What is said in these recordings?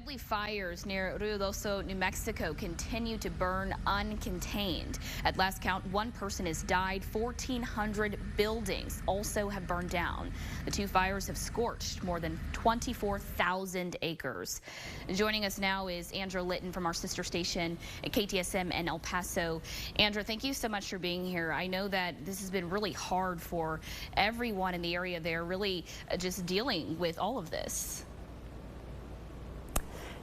Deadly fires near Ruidoso, New Mexico continue to burn uncontained. At last count, one person has died. 1,400 buildings also have burned down. The two fires have scorched more than 24,000 acres. Joining us now is Andra Litton from our sister station at KXAN in El Paso. Andra, thank you so much for being here. I know that this has been really hard for everyone in the area there, really just dealing with all of this.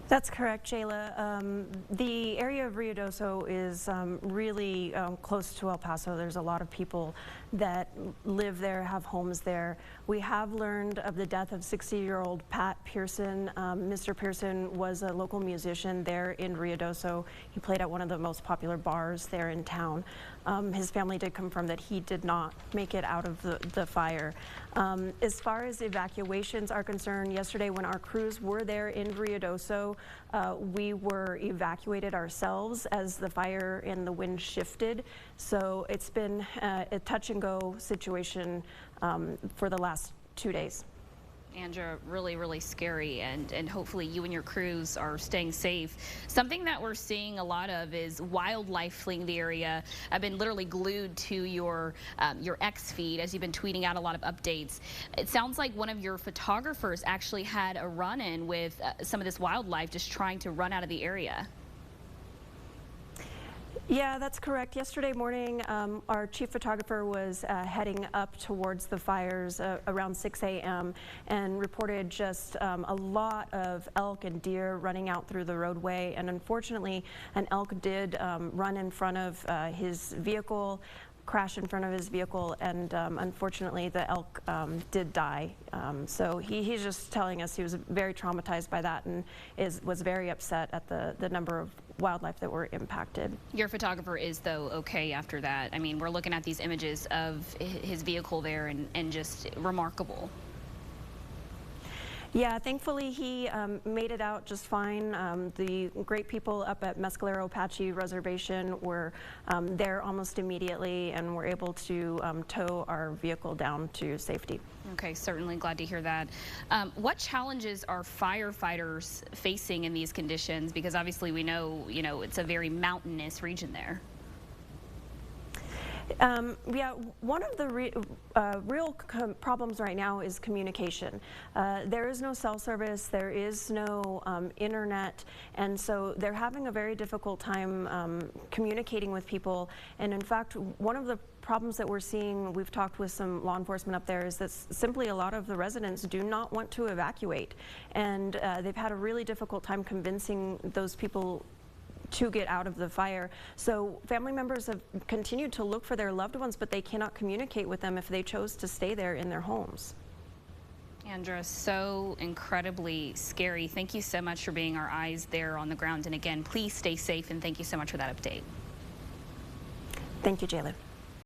That's correct, Jayla. The area of Ruidoso is really close to El Paso. There's a lot of people that live there, have homes there. We have learned of the death of 60-year-old Pat Pearson. Mr. Pearson was a local musician there in Ruidoso. He played at one of the most popular bars there in town. His family did confirm that he did not make it out of the fire. As far as evacuations are concerned, yesterday when our crews were there in Ruidoso, we were evacuated ourselves as the fire and the wind shifted. So it's been a touch and go situation for the last 2 days. Andra, really scary, and hopefully you and your crews are staying safe. Something that we're seeing a lot of is wildlife fleeing the area. I've been literally glued to your X feed as you've been tweeting out a lot of updates. It sounds like one of your photographers actually had a run-in with some of this wildlife just trying to run out of the area. Yeah, that's correct. Yesterday morning, our chief photographer was heading up towards the fires around 6 a.m. and reported just a lot of elk and deer running out through the roadway. And unfortunately, an elk did run in front of his vehicle, crash in front of his vehicle, and unfortunately the elk did die. So he's just telling us he was very traumatized by that and was very upset at the number of wildlife that were impacted. Your photographer is, though, okay after that? I mean, we're looking at these images of his vehicle there and just remarkable. Yeah, thankfully he made it out just fine. The great people up at Mescalero Apache Reservation were there almost immediately and were able to tow our vehicle down to safety. Okay, certainly glad to hear that. What challenges are firefighters facing in these conditions? Because obviously we know, it's a very mountainous region there. Yeah, one of the real problems right now is communication. There is no cell service, there is no internet, and so they're having a very difficult time communicating with people. And in fact, one of the problems that we're seeing, we've talked with some law enforcement up there, is that simply a lot of the residents do not want to evacuate. And they've had a really difficult time convincing those people to get out of the fire. So family members have continued to look for their loved ones, but they cannot communicate with them if they chose to stay there in their homes. Andra, so incredibly scary. Thank you so much for being our eyes there on the ground. And again, please stay safe, and thank you so much for that update. Thank you, Jayla.